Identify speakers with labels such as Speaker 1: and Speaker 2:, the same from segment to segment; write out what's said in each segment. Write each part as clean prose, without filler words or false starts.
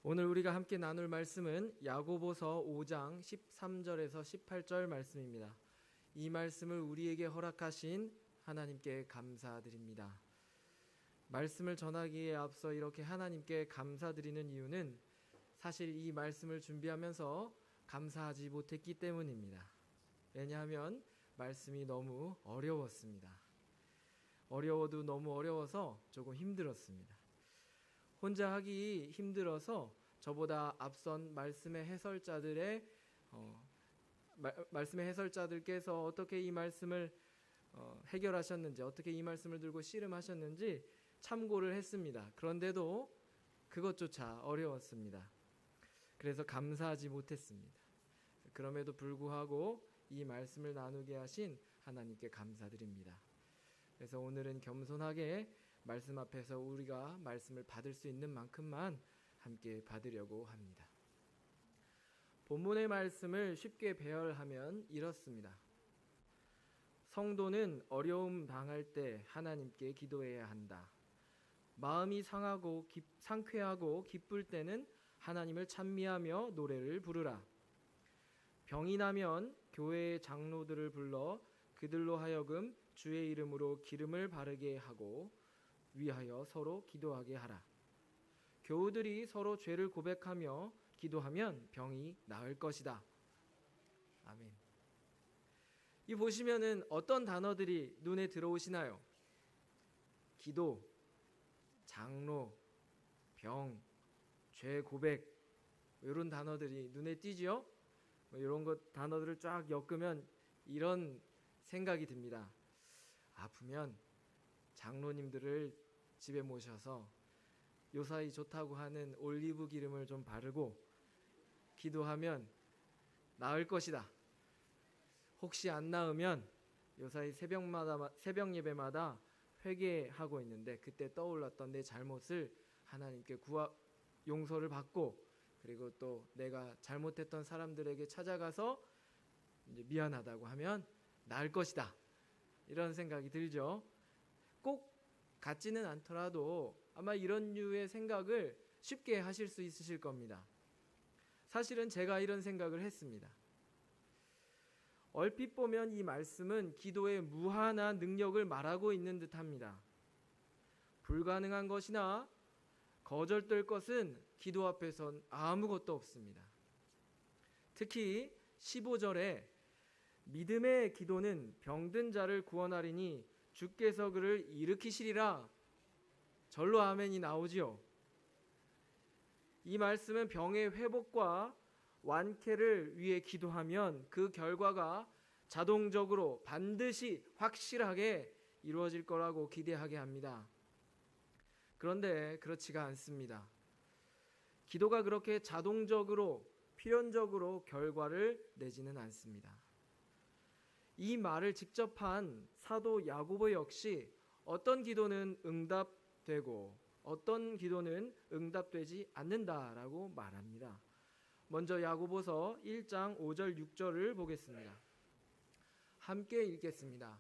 Speaker 1: 오늘 우리가 함께 나눌 말씀은 야고보서 5장 13절에서 18절 말씀입니다. 이 말씀을 우리에게 허락하신 하나님께 감사드립니다. 말씀을 전하기에 앞서 이렇게 하나님께 감사드리는 이유는 사실 이 말씀을 준비하면서 감사하지 못했기 때문입니다. 왜냐하면 말씀이 너무 어려웠습니다. 어려워도 너무 어려워서 조금 힘들었습니다. 혼자 하기 힘들어서 저보다 앞선 말씀의 해설자들께서 어떻게 이 말씀을 해결하셨는지, 어떻게 이 말씀을 들고 씨름하셨는지 참고를 했습니다. 그런데도 그것조차 어려웠습니다. 그래서 감사하지 못했습니다. 그럼에도 불구하고 이 말씀을 나누게 하신 하나님께 감사드립니다. 그래서 오늘은 겸손하게 말씀 앞에서 우리가 말씀을 받을 수 있는 만큼만 함께 받으려고 합니다. 본문의 말씀을 쉽게 배열하면 이렇습니다. 성도는 어려움 당할 때 하나님께 기도해야 한다. 마음이 상쾌하고 기쁠 때는 하나님을 찬미하며 노래를 부르라. 병이 나면 교회의 장로들을 불러 그들로 하여금 주의 이름으로 기름을 바르게 하고 위하여 서로 기도하게 하라. 교우들이 서로 죄를 고백하며 기도하면 병이 나을 것이다. 아멘. 이 보시면은 어떤 단어들이 눈에 들어오시나요? 기도, 장로, 병, 죄 고백, 이런 단어들이 눈에 띄죠? 이런 단어들을 쫙 엮으면 이런 생각이 듭니다. 아프면 장로님들을 집에 모셔서 요사이 좋다고 하는 올리브 기름을 좀 바르고 기도하면 나을 것이다. 혹시 안 나으면 요사이 새벽 예배마다 회개하고 있는데 그때 떠올랐던 내 잘못을 하나님께 용서를 받고, 그리고 또 내가 잘못했던 사람들에게 찾아가서 이제 미안하다고 하면 나을 것이다. 이런 생각이 들죠. 꼭 같지는 않더라도 아마 이런 류의 생각을 쉽게 하실 수 있으실 겁니다. 사실은 제가 이런 생각을 했습니다. 얼핏 보면 이 말씀은 기도의 무한한 능력을 말하고 있는 듯합니다. 불가능한 것이나 거절될 것은 기도 앞에선 아무것도 없습니다. 특히 15절에 믿음의 기도는 병든 자를 구원하리니 주께서 그를 일으키시리라. 절로 아멘이 나오지요. 이 말씀은 병의 회복과 완쾌를 위해 기도하면 그 결과가 자동적으로 반드시 확실하게 이루어질 거라고 기대하게 합니다. 그런데 그렇지가 않습니다. 기도가 그렇게 자동적으로 필연적으로 결과를 내지는 않습니다. 이 말을 직접 한 사도 야고보 역시 어떤 기도는 응답되고 어떤 기도는 응답되지 않는다라고 말합니다. 먼저 야고보서 1장 5절 6절을 보겠습니다. 함께 읽겠습니다.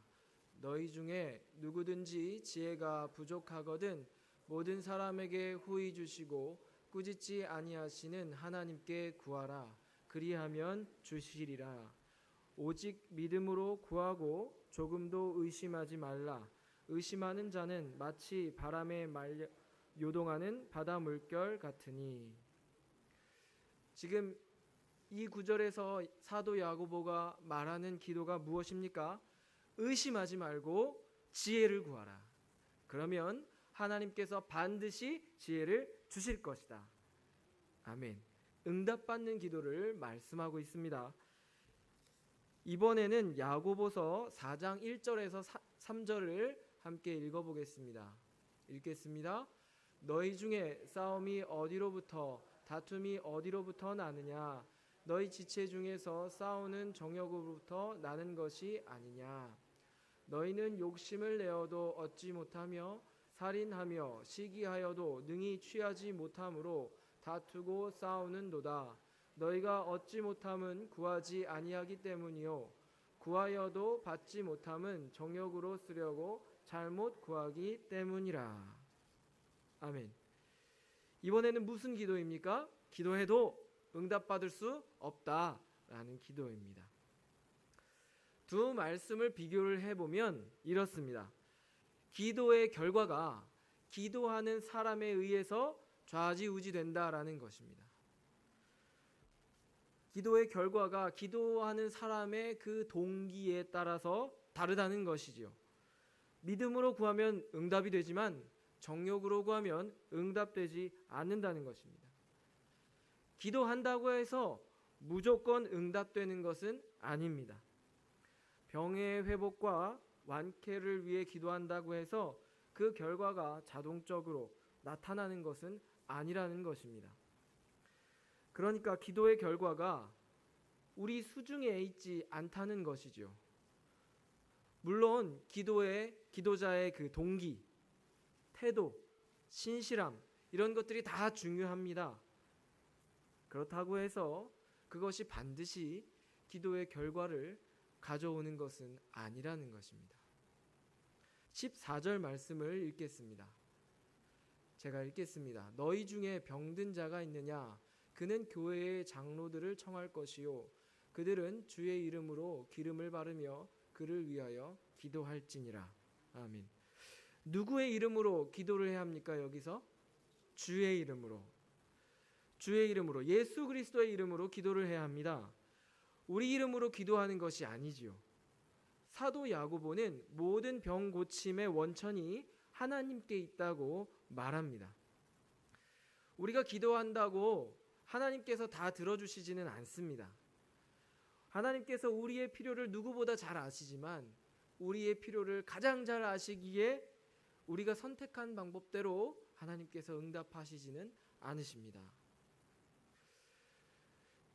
Speaker 1: 너희 중에 누구든지 지혜가 부족하거든 모든 사람에게 후히 주시고 꾸짖지 아니하시는 하나님께 구하라. 그리하면 주시리라. 오직 믿음으로 구하고 조금도 의심하지 말라. 의심하는 자는 마치 바람에 요동하는 바다 물결 같으니. 지금 이 구절에서 사도 야고보가 말하는 기도가 무엇입니까? 의심하지 말고 지혜를 구하라. 그러면 하나님께서 반드시 지혜를 주실 것이다. 아멘. 응답받는 기도를 말씀하고 있습니다. 이번에는 야고보서 4장 1절에서 3절을 함께 읽어보겠습니다. 읽겠습니다. 너희 중에 싸움이 어디로부터 다툼이 어디로부터 나느냐? 너희 지체 중에서 싸우는 정욕으로부터 나는 것이 아니냐? 너희는 욕심을 내어도 얻지 못하며 살인하며 시기하여도 능히 취하지 못함으로 다투고 싸우는도다. 너희가 얻지 못함은 구하지 아니하기 때문이요 구하여도 받지 못함은 정욕으로 쓰려고 잘못 구하기 때문이라. 아멘. 이번에는 무슨 기도입니까? 기도해도 응답받을 수 없다라는 기도입니다. 두 말씀을 비교를 해보면 이렇습니다. 기도의 결과가 기도하는 사람에 의해서 좌지우지된다라는 것입니다. 기도의 결과가 기도하는 사람의 그 동기에 따라서 다르다는 것이지요. 믿음으로 구하면 응답이 되지만 정욕으로 구하면 응답되지 않는다는 것입니다. 기도한다고 해서 무조건 응답되는 것은 아닙니다. 병의 회복과 완쾌를 위해 기도한다고 해서 그 결과가 자동적으로 나타나는 것은 아니라는 것입니다. 그러니까 기도의 결과가 우리 수중에 있지 않다는 것이죠. 물론 기도자의 그 동기, 태도, 신실함 이런 것들이 다 중요합니다. 그렇다고 해서 그것이 반드시 기도의 결과를 가져오는 것은 아니라는 것입니다. 14절 말씀을 읽겠습니다. 제가 읽겠습니다. 너희 중에 병든 자가 있느냐? 그는 교회의 장로들을 청할 것이요 그들은 주의 이름으로 기름을 바르며 그를 위하여 기도할지니라. 아멘. 누구의 이름으로 기도를 해야 합니까? 여기서 주의 이름으로, 주의 이름으로, 예수 그리스도의 이름으로 기도를 해야 합니다. 우리 이름으로 기도하는 것이 아니지요. 사도 야고보는 모든 병 고침의 원천이 하나님께 있다고 말합니다. 우리가 기도한다고 하나님께서 다 들어주시지는 않습니다. 하나님께서 우리의 필요를 누구보다 잘 아시지만 우리의 필요를 가장 잘 아시기에 우리가 선택한 방법대로 하나님께서 응답하시지는 않으십니다.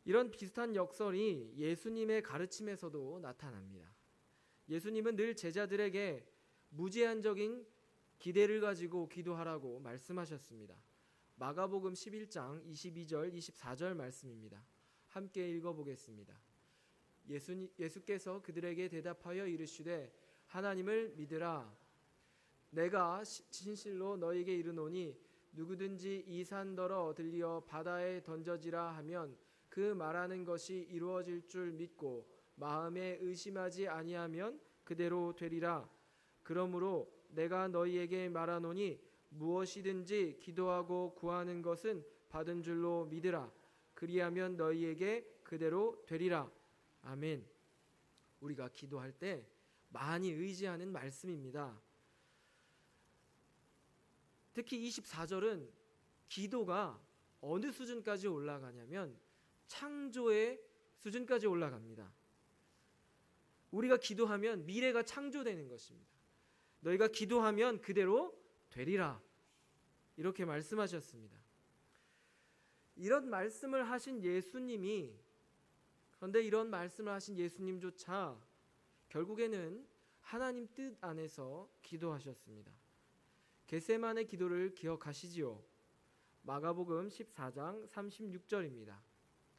Speaker 1: 이런 비슷한 역설이 예수님의 가르침에서도 나타납니다. 예수님은 늘 제자들에게 무제한적인 기대를 가지고 기도하라고 말씀하셨습니다. 마가복음 11장 22절 24절 말씀입니다. 함께 읽어보겠습니다. 예수께서 그들에게 대답하여 이르시되 하나님을 믿으라. 내가 진실로 너희에게 이르노니 누구든지 이 산더러 들리어 바다에 던져지라 하면 그 말하는 것이 이루어질 줄 믿고 마음에 의심하지 아니하면 그대로 되리라. 그러므로 내가 너희에게 말하노니 무엇이든지 기도하고 구하는 것은 받은 줄로 믿으라. 그리하면 너희에게 그대로 되리라. 아멘. 우리가 기도할 때 많이 의지하는 말씀입니다. 특히 24절은 기도가 어느 수준까지 올라가냐면 창조의 수준까지 올라갑니다. 우리가 기도하면 미래가 창조되는 것입니다. 너희가 기도하면 그대로 되리라. 이렇게 말씀하셨습니다. 이런 말씀을 하신 예수님이, 그런데 이런 말씀을 하신 예수님조차 결국에는 하나님 뜻 안에서 기도하셨습니다. 겟세마네 기도를 기억하시지요? 마가복음 14장 36절입니다.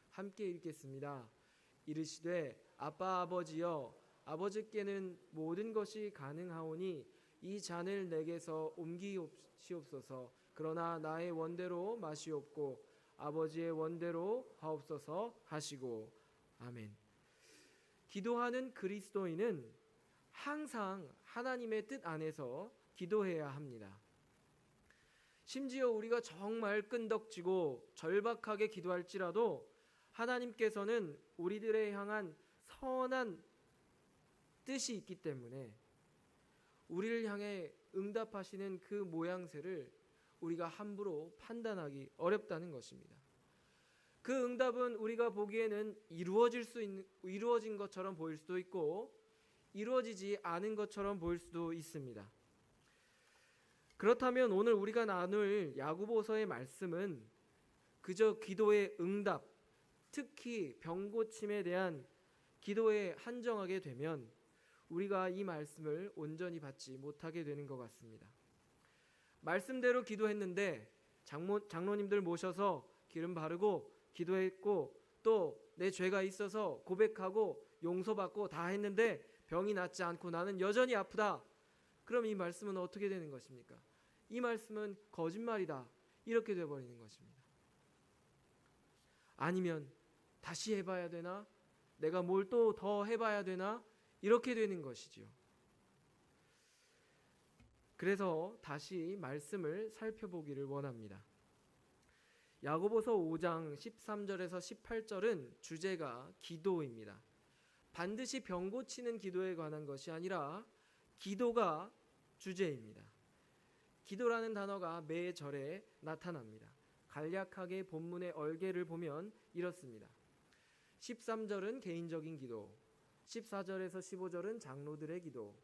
Speaker 1: 함께 읽겠습니다. 이르시되 아빠 아버지여 아버지께는 모든 것이 가능하오니 이 잔을 내게서 옮기시옵소서. 그러나 나의 원대로 마시옵고 아버지의 원대로 하옵소서 하시고. 아멘. 기도하는 그리스도인은 항상 하나님의 뜻 안에서 기도해야 합니다. 심지어 우리가 정말 끈덕지고 절박하게 기도할지라도 하나님께서는 우리들에 향한 선한 뜻이 있기 때문에 우리를 향해 응답하시는 그 모양새를 우리가 함부로 판단하기 어렵다는 것입니다. 그 응답은 우리가 보기에는 이루어진 것처럼 보일 수도 있고 이루어지지 않은 것처럼 보일 수도 있습니다. 그렇다면 오늘 우리가 나눌 야고보서의 말씀은 그저 기도의 응답, 특히 병고침에 대한 기도에 한정하게 되면 우리가 이 말씀을 온전히 받지 못하게 되는 것 같습니다. 말씀대로 기도했는데 장로님들 모셔서 기름 바르고 기도했고 또 내 죄가 있어서 고백하고 용서받고 다 했는데 병이 낫지 않고 나는 여전히 아프다. 그럼 이 말씀은 어떻게 되는 것입니까? 이 말씀은 거짓말이다. 이렇게 돼버리는 것입니다. 아니면 다시 해봐야 되나? 내가 뭘 또 더 해봐야 되나? 이렇게 되는 것이지요. 그래서 다시 말씀을 살펴보기를 원합니다. 야고보서 5장 13절에서 18절은 주제가 기도입니다. 반드시 병 고치는 기도에 관한 것이 아니라 기도가 주제입니다. 기도라는 단어가 매 절에 나타납니다. 간략하게 본문의 얼개를 보면 이렇습니다. 13절은 개인적인 기도, 14절에서 15절은 장로들의 기도,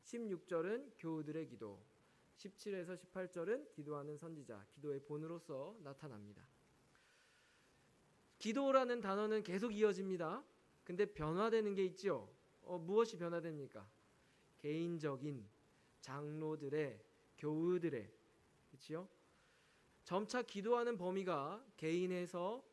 Speaker 1: 16절은 교우들의 기도, 17에서 18절은 기도하는 선지자, 기도의 본으로서 나타납니다. 기도라는 단어는 계속 이어집니다. 근데 변화되는 게 있죠. 무엇이 변화됩니까? 개인적인, 장로들의, 교우들의, 그렇지요? 점차 기도하는 범위가 개인에서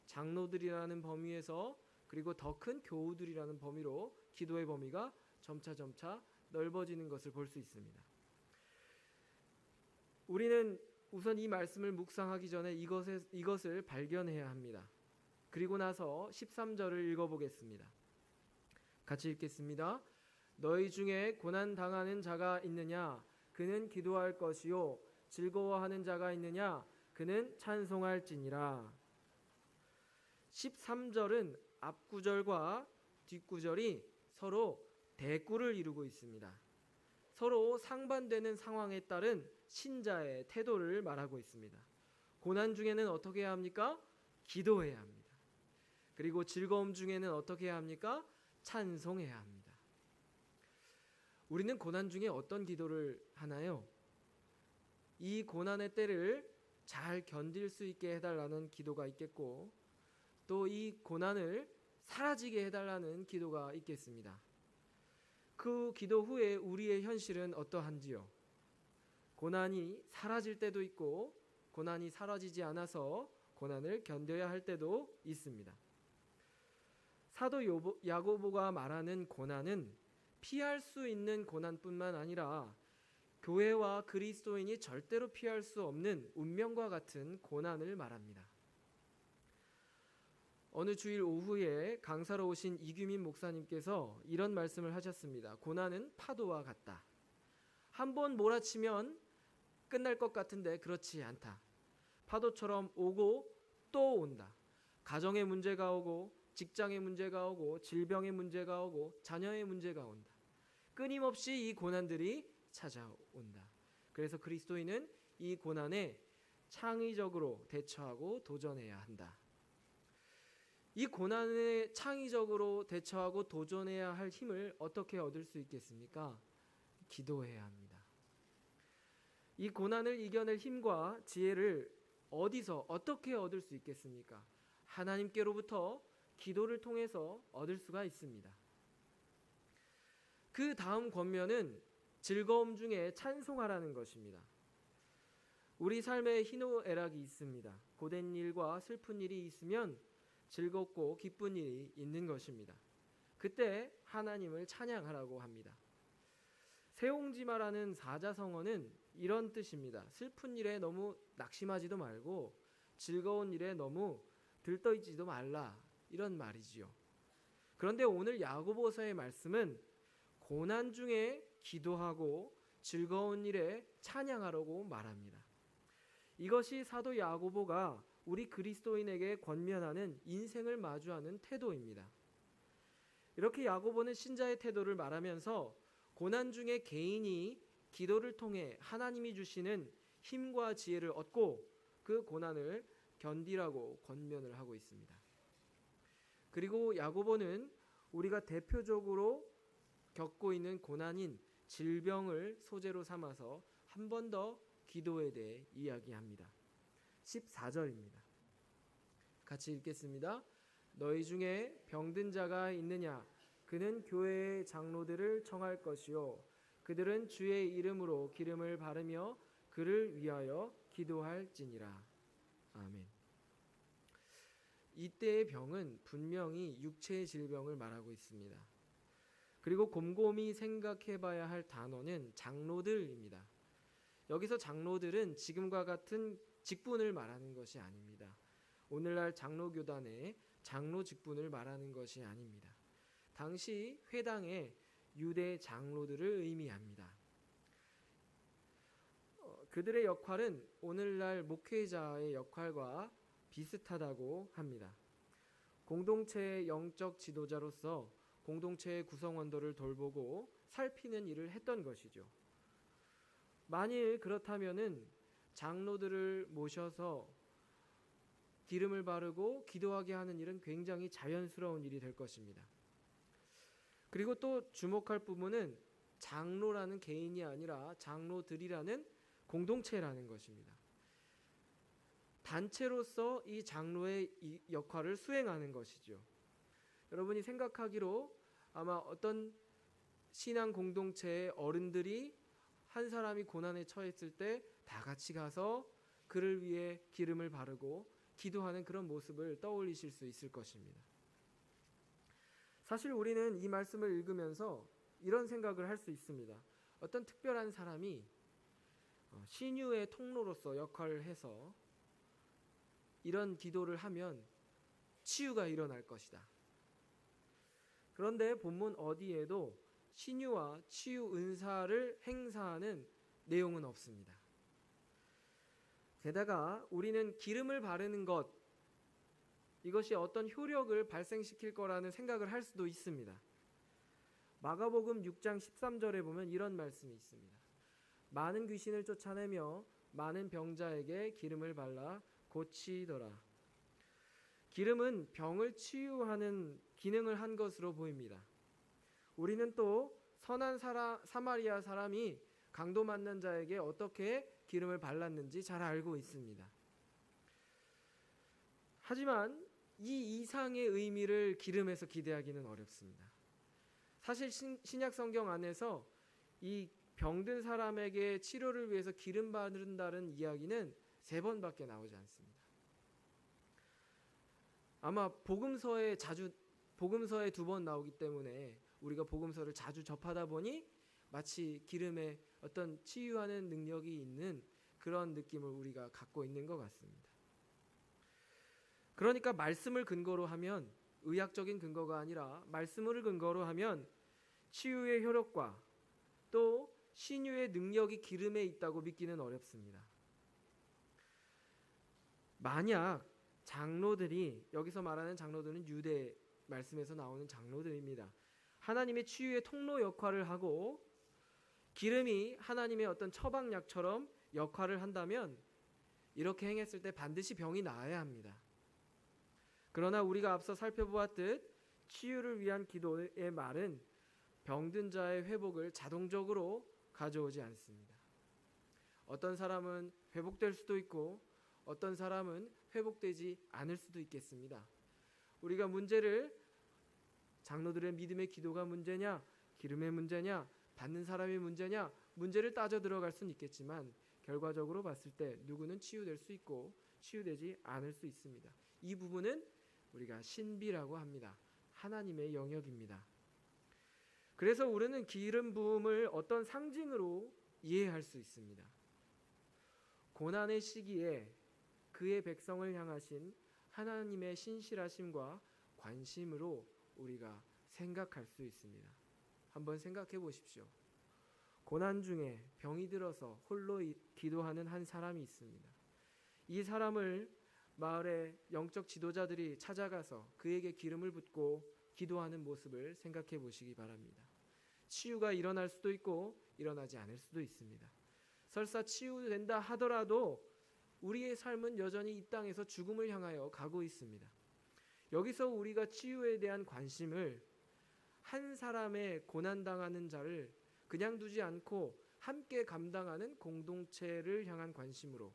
Speaker 1: 장로들이라는 범위에서 그리고 더 큰 교우들이라는 범위로 기도의 범위가 점차 넓어지는 것을 볼 수 있습니다. 우리는 우선 이 말씀을 묵상하기 전에 이것을 발견해야 합니다. 그리고 나서 13절을 읽어보겠습니다. 같이 읽겠습니다. 너희 중에 고난 당하는 자가 있느냐? 그는 기도할 것이요. 즐거워하는 자가 있느냐? 그는 찬송할지니라. 13절은 앞구절과 뒷구절이 서로 대꾸를 이루고 있습니다. 서로 상반되는 상황에 따른 신자의 태도를 말하고 있습니다. 고난 중에는 어떻게 해야 합니까? 기도해야 합니다. 그리고 즐거움 중에는 어떻게 해야 합니까? 찬송해야 합니다. 우리는 고난 중에 어떤 기도를 하나요? 이 고난의 때를 잘 견딜 수 있게 해달라는 기도가 있겠고, 또 이 고난을 사라지게 해달라는 기도가 있겠습니다. 그 기도 후에 우리의 현실은 어떠한지요? 고난이 사라질 때도 있고 고난이 사라지지 않아서 고난을 견뎌야 할 때도 있습니다. 사도 야고보가 말하는 고난은 피할 수 있는 고난뿐만 아니라 교회와 그리스도인이 절대로 피할 수 없는 운명과 같은 고난을 말합니다. 어느 주일 오후에 강사로 오신 이규민 목사님께서 이런 말씀을 하셨습니다. 고난은 파도와 같다. 한번 몰아치면 끝날 것 같은데 그렇지 않다. 파도처럼 오고 또 온다. 가정의 문제가 오고 직장의 문제가 오고 질병의 문제가 오고 자녀의 문제가 온다. 끊임없이 이 고난들이 찾아온다. 그래서 그리스도인은 이 고난에 창의적으로 대처하고 도전해야 한다. 이 고난에 창의적으로 대처하고 도전해야 할 힘을 어떻게 얻을 수 있겠습니까? 기도해야 합니다. 이 고난을 이겨낼 힘과 지혜를 어디서 어떻게 얻을 수 있겠습니까? 하나님께로부터 기도를 통해서 얻을 수가 있습니다. 그 다음 권면은 즐거움 중에 찬송하라는 것입니다. 우리 삶에 희노애락이 있습니다. 고된 일과 슬픈 일이 있으면 즐겁고 기쁜 일이 있는 것입니다. 그때 하나님을 찬양하라고 합니다. 세옹지마라는 사자성어는 이런 뜻입니다. 슬픈 일에 너무 낙심하지도 말고 즐거운 일에 너무 들떠있지도 말라, 이런 말이지요. 그런데 오늘 야고보서의 말씀은 고난 중에 기도하고 즐거운 일에 찬양하라고 말합니다. 이것이 사도 야고보가 우리 그리스도인에게 권면하는 인생을 마주하는 태도입니다. 이렇게 야고보는 신자의 태도를 말하면서 고난 중에 개인이 기도를 통해 하나님이 주시는 힘과 지혜를 얻고 그 고난을 견디라고 권면을 하고 있습니다. 그리고 야고보는 우리가 대표적으로 겪고 있는 고난인 질병을 소재로 삼아서 한 번 더 기도에 대해 이야기합니다. 14절입니다. 같이 읽겠습니다. 너희 중에 병든 자가 있느냐? 그는 교회의 장로들을 청할 것이요 그들은 주의 이름으로 기름을 바르며 그를 위하여 기도할지니라. 아멘. 이때의 병은 분명히 육체의 질병을 말하고 있습니다. 그리고 곰곰이 생각해봐야 할 단어는 장로들입니다. 여기서 장로들은 지금과 같은 직분을 말하는 것이 아닙니다. 오늘날 장로교단의 장로 직분을 말하는 것이 아닙니다. 당시 회당의 유대 장로들을 의미합니다. 그들의 역할은 오늘날 목회자의 역할과 비슷하다고 합니다. 공동체의 영적 지도자로서 공동체의 구성원들을 돌보고 살피는 일을 했던 것이죠. 만일 그렇다면은 장로들을 모셔서 기름을 바르고 기도하게 하는 일은 굉장히 자연스러운 일이 될 것입니다. 그리고 또 주목할 부분은 장로라는 개인이 아니라 장로들이라는 공동체라는 것입니다. 단체로서 이 장로의 이 역할을 수행하는 것이죠. 여러분이 생각하기로 아마 어떤 신앙 공동체의 어른들이 한 사람이 고난에 처했을 때 다 같이 가서 그를 위해 기름을 바르고 기도하는 그런 모습을 떠올리실 수 있을 것입니다. 사실 우리는 이 말씀을 읽으면서 이런 생각을 할 수 있습니다. 어떤 특별한 사람이 신유의 통로로서 역할을 해서 이런 기도를 하면 치유가 일어날 것이다. 그런데 본문 어디에도 신유와 치유 은사를 행사하는 내용은 없습니다. 게다가 우리는 기름을 바르는 것, 이것이 어떤 효력을 발생시킬 거라는 생각을 할 수도 있습니다. 마가복음 6장 13절에 보면 이런 말씀이 있습니다. 많은 귀신을 쫓아내며 많은 병자에게 기름을 발라 고치더라. 기름은 병을 치유하는 기능을 한 것으로 보입니다. 우리는 또 선한 사마리아 사람이 강도 만난 자에게 어떻게 기름을 발랐는지 잘 알고 있습니다. 하지만 이 이상의 의미를 기름에서 기대하기는 어렵습니다. 사실 신약 성경 안에서 이 병든 사람에게 치료를 위해서 기름 바른다는 이야기는 3번밖에 나오지 않습니다. 아마 복음서에 2번 나오기 때문에 우리가 복음서를 자주 접하다 보니 마치 기름에 어떤 치유하는 능력이 있는 그런 느낌을 우리가 갖고 있는 것 같습니다. 그러니까 말씀을 근거로 하면, 의학적인 근거가 아니라 말씀을 근거로 하면 치유의 효력과 또 신유의 능력이 기름에 있다고 믿기는 어렵습니다. 만약 장로들이, 여기서 말하는 장로들은 유대 말씀에서 나오는 장로들입니다. 하나님의 치유의 통로 역할을 하고 기름이 하나님의 어떤 처방약처럼 역할을 한다면 이렇게 행했을 때 반드시 병이 나아야 합니다. 그러나 우리가 앞서 살펴보았듯 치유를 위한 기도의 말은 병든 자의 회복을 자동적으로 가져오지 않습니다. 어떤 사람은 회복될 수도 있고 어떤 사람은 회복되지 않을 수도 있겠습니다. 우리가 문제를 장로들의 믿음의 기도가 문제냐, 기름의 문제냐, 받는 사람의 문제냐, 문제를 따져 들어갈 수는 있겠지만 결과적으로 봤을 때 누구는 치유될 수 있고 치유되지 않을 수 있습니다. 이 부분은 우리가 신비라고 합니다. 하나님의 영역입니다. 그래서 우리는 기름 부음을 어떤 상징으로 이해할 수 있습니다. 고난의 시기에 그의 백성을 향하신 하나님의 신실하심과 관심으로 우리가 생각할 수 있습니다. 한번 생각해 보십시오. 고난 중에 병이 들어서 홀로 기도하는 한 사람이 있습니다. 이 사람을 마을의 영적 지도자들이 찾아가서 그에게 기름을 붓고 기도하는 모습을 생각해 보시기 바랍니다. 치유가 일어날 수도 있고 일어나지 않을 수도 있습니다. 설사 치유된다 하더라도 우리의 삶은 여전히 이 땅에서 죽음을 향하여 가고 있습니다. 여기서 우리가 치유에 대한 관심을 한 사람의 고난당하는 자를 그냥 두지 않고 함께 감당하는 공동체를 향한 관심으로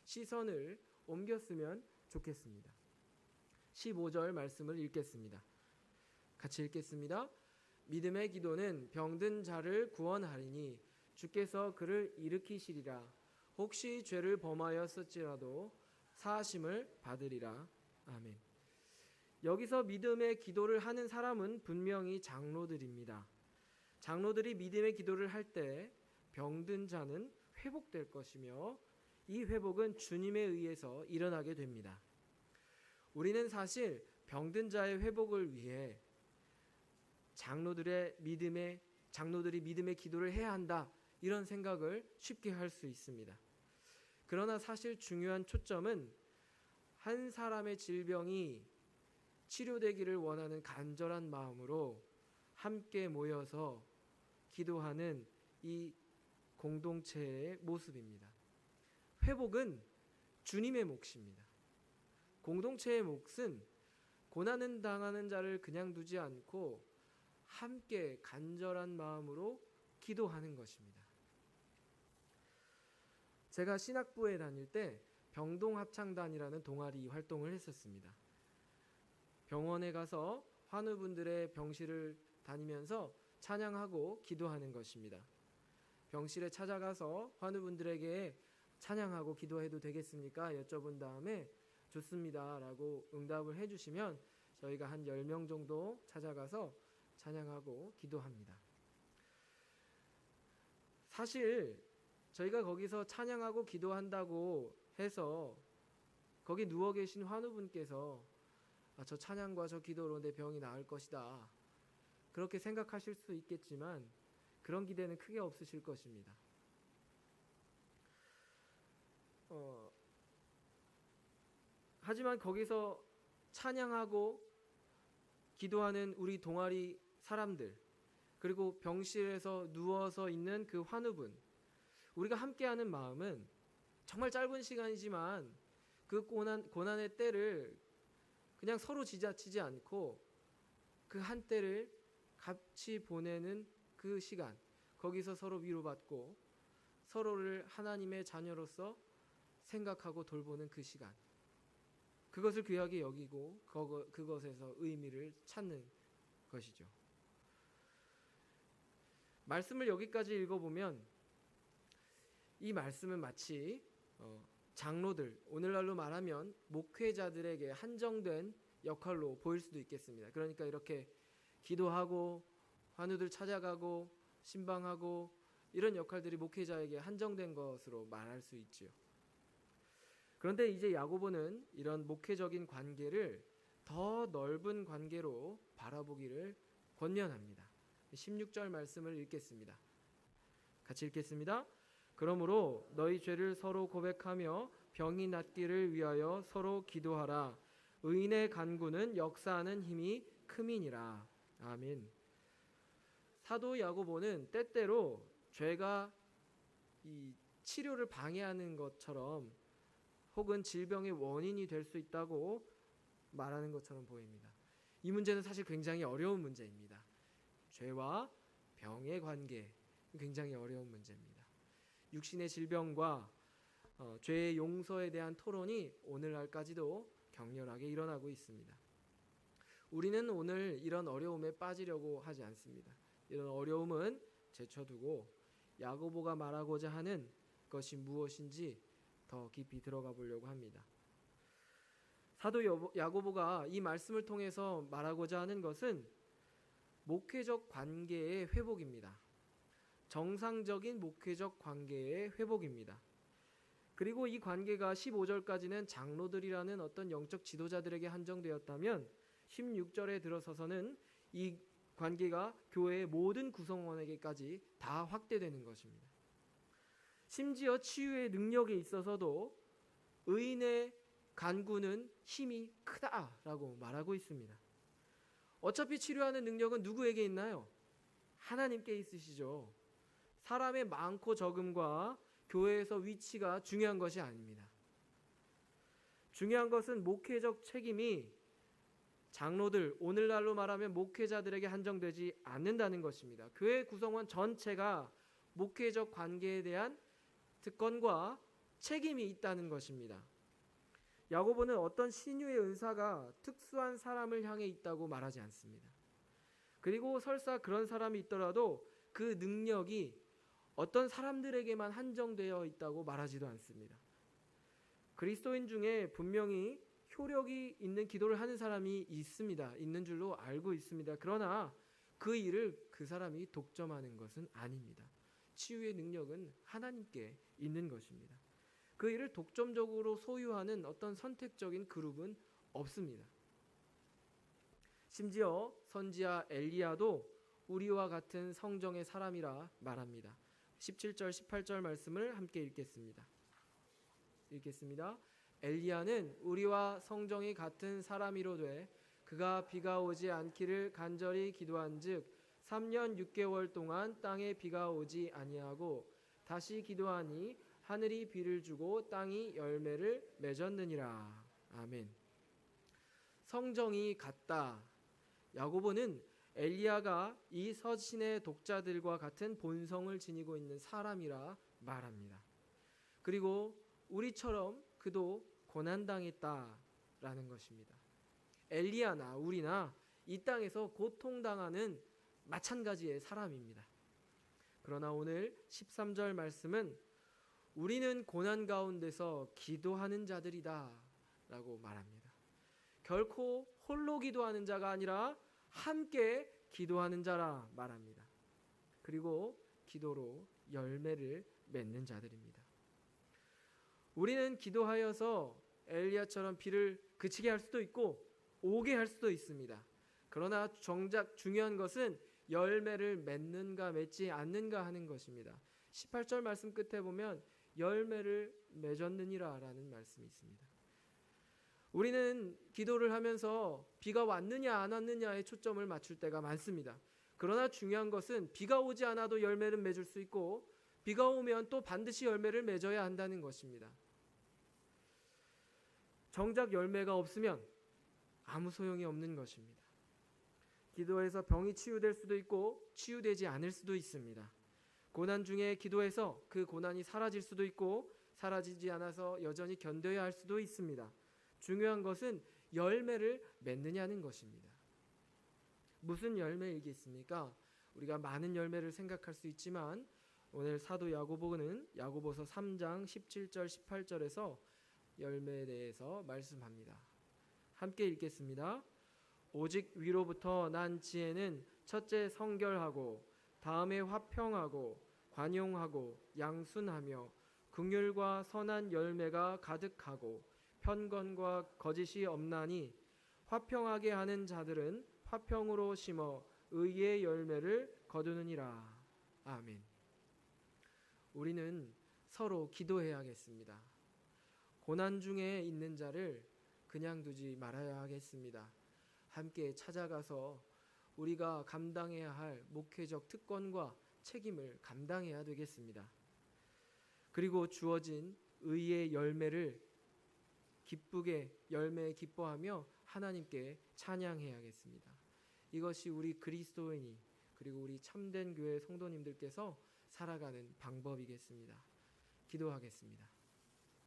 Speaker 1: 시선을 옮겼으면 좋겠습니다. 15절 말씀을 읽겠습니다. 같이 읽겠습니다. 믿음의 기도는 병든 자를 구원하리니 주께서 그를 일으키시리라. 혹시 죄를 범하였을지라도 사하심을 받으리라. 아멘. 여기서 믿음의 기도를 하는 사람은 분명히 장로들입니다. 장로들이 믿음의 기도를 할 때 병든 자는 회복될 것이며 이 회복은 주님에 의해서 일어나게 됩니다. 우리는 사실 병든 자의 회복을 위해 장로들이 믿음의 기도를 해야 한다, 이런 생각을 쉽게 할 수 있습니다. 그러나 사실 중요한 초점은 한 사람의 질병이 치료되기를 원하는 간절한 마음으로 함께 모여서 기도하는 이 공동체의 모습입니다. 회복은 주님의 몫입니다. 공동체의 몫은 고난을 당하는 자를 그냥 두지 않고 함께 간절한 마음으로 기도하는 것입니다. 제가 신학부에 다닐 때 병동합창단이라는 동아리 활동을 했었습니다. 병원에 가서 환우분들의 병실을 다니면서 찬양하고 기도하는 것입니다. 병실에 찾아가서 환우분들에게 찬양하고 기도해도 되겠습니까? 여쭤본 다음에 좋습니다 라고 응답을 해주시면 저희가 한 10명 정도 찾아가서 찬양하고 기도합니다. 사실 저희가 거기서 찬양하고 기도한다고 해서 거기 누워 계신 환우분께서 저 찬양과 저 기도로 내 병이 나을 것이다, 그렇게 생각하실 수 있겠지만 그런 기대는 크게 없으실 것입니다. 하지만 거기서 찬양하고 기도하는 우리 동아리 사람들, 그리고 병실에서 누워서 있는 그 환우분, 우리가 함께하는 마음은 정말 짧은 시간이지만 그 고난의 때를 그냥 서로 지자치지 않고 그 한 때를 같이 보내는 그 시간, 거기서 서로 위로받고 서로를 하나님의 자녀로서 생각하고 돌보는 그 시간, 그것을 귀하게 여기고 그것에서 의미를 찾는 것이죠. 말씀을 여기까지 읽어보면 이 말씀은 마치 장로들, 오늘날로 말하면 목회자들에게 한정된 역할로 보일 수도 있겠습니다. 그러니까 이렇게 기도하고 환우들 찾아가고 신방하고 이런 역할들이 목회자에게 한정된 것으로 말할 수 있지요. 그런데 이제 야고보는 이런 목회적인 관계를 더 넓은 관계로 바라보기를 권면합니다. 16절 말씀을 읽겠습니다. 같이 읽겠습니다. 그러므로 너희 죄를 서로 고백하며 병이 낫기를 위하여 서로 기도하라. 의인의 간구는 역사하는 힘이 큼이니라. 아멘. 사도 야고보는 때때로 죄가 이 치료를 방해하는 것처럼 혹은 질병의 원인이 될 수 있다고 말하는 것처럼 보입니다. 이 문제는 사실 굉장히 어려운 문제입니다. 죄와 병의 관계, 굉장히 어려운 문제입니다. 육신의 질병과 죄의 용서에 대한 토론이 오늘날까지도 격렬하게 일어나고 있습니다. 우리는 오늘 이런 어려움에 빠지려고 하지 않습니다. 이런 어려움은 제쳐두고 야고보가 말하고자 하는 것이 무엇인지 더 깊이 들어가 보려고 합니다. 사도 야고보가 이 말씀을 통해서 말하고자 하는 것은 목회적 관계의 회복입니다. 정상적인 목회적 관계의 회복입니다. 그리고 이 관계가 15절까지는 장로들이라는 어떤 영적 지도자들에게 한정되었다면 16절에 들어서서는 이 관계가 교회의 모든 구성원에게까지 다 확대되는 것입니다. 심지어 치유의 능력에 있어서도 의인의 간구는 힘이 크다라고 말하고 있습니다. 어차피 치료하는 능력은 누구에게 있나요? 하나님께 있으시죠. 사람의 많고 적음과 교회에서 위치가 중요한 것이 아닙니다. 중요한 것은 목회적 책임이 장로들, 오늘날로 말하면 목회자들에게 한정되지 않는다는 것입니다. 교회 구성원 전체가 목회적 관계에 대한 특권과 책임이 있다는 것입니다. 야고보는 어떤 신유의 은사가 특수한 사람을 향해 있다고 말하지 않습니다. 그리고 설사 그런 사람이 있더라도 그 능력이 어떤 사람들에게만 한정되어 있다고 말하지도 않습니다. 그리스도인 중에 분명히 효력이 있는 기도를 하는 사람이 있습니다. 있는 줄로 알고 있습니다. 그러나 그 일을 그 사람이 독점하는 것은 아닙니다. 치유의 능력은 하나님께 있는 것입니다. 그 일을 독점적으로 소유하는 어떤 선택적인 그룹은 없습니다. 심지어 선지자 엘리야도 우리와 같은 성정의 사람이라 말합니다. 17절 18절 말씀을 함께 읽겠습니다. 엘리야는 우리와 성정이 같은 사람이로되 그가 비가 오지 않기를 간절히 기도한즉 3년 6개월 동안 땅에 비가 오지 아니하고 다시 기도하니 하늘이 비를 주고 땅이 열매를 맺었느니라. 아멘. 성정이 같다. 야고보는 엘리야가 이 서신의 독자들과 같은 본성을 지니고 있는 사람이라 말합니다. 그리고 우리처럼 그도 고난당했다라는 것입니다. 엘리야나 우리나 이 땅에서 고통당하는 마찬가지의 사람입니다. 그러나 오늘 13절 말씀은 우리는 고난 가운데서 기도하는 자들이다 라고 말합니다. 결코 홀로 기도하는 자가 아니라 함께 기도하는 자라 말합니다. 그리고 기도로 열매를 맺는 자들입니다. 우리는 기도하여서 엘리야처럼 비를 그치게 할 수도 있고 오게 할 수도 있습니다. 그러나 정작 중요한 것은 열매를 맺는가 맺지 않는가 하는 것입니다. 18절 말씀 끝에 보면 열매를 맺었느니라 라는 말씀이 있습니다. 우리는 기도를 하면서 비가 왔느냐 안 왔느냐에 초점을 맞출 때가 많습니다. 그러나 중요한 것은 비가 오지 않아도 열매를 맺을 수 있고 비가 오면 또 반드시 열매를 맺어야 한다는 것입니다. 정작 열매가 없으면 아무 소용이 없는 것입니다. 기도해서 병이 치유될 수도 있고 치유되지 않을 수도 있습니다. 고난 중에 기도해서 그 고난이 사라질 수도 있고 사라지지 않아서 여전히 견뎌야 할 수도 있습니다. 중요한 것은 열매를 맺느냐는 것입니다. 무슨 열매이겠습니까? 우리가 많은 열매를 생각할 수 있지만 오늘 사도 야고보는 야고보서 3장 17절 18절에서 열매에 대해서 말씀합니다. 함께 읽겠습니다. 오직 위로부터 난 지혜는 첫째 성결하고 다음에 화평하고 관용하고 양순하며 긍휼과 선한 열매가 가득하고 편건과 거짓이 없나니 화평하게 하는 자들은 화평으로 심어 의의 열매를 거두느니라. 아멘. 우리는 서로 기도해야겠습니다. 고난 중에 있는 자를 그냥 두지 말아야 하겠습니다. 함께 찾아가서 우리가 감당해야 할 목회적 특권과 책임을 감당해야 되겠습니다. 그리고 주어진 의의 열매를 기쁘게 열매에 기뻐하며 하나님께 찬양해야겠습니다. 이것이 우리 그리스도인이 그리고 우리 참된 교회 성도님들께서 살아가는 방법이겠습니다. 기도하겠습니다.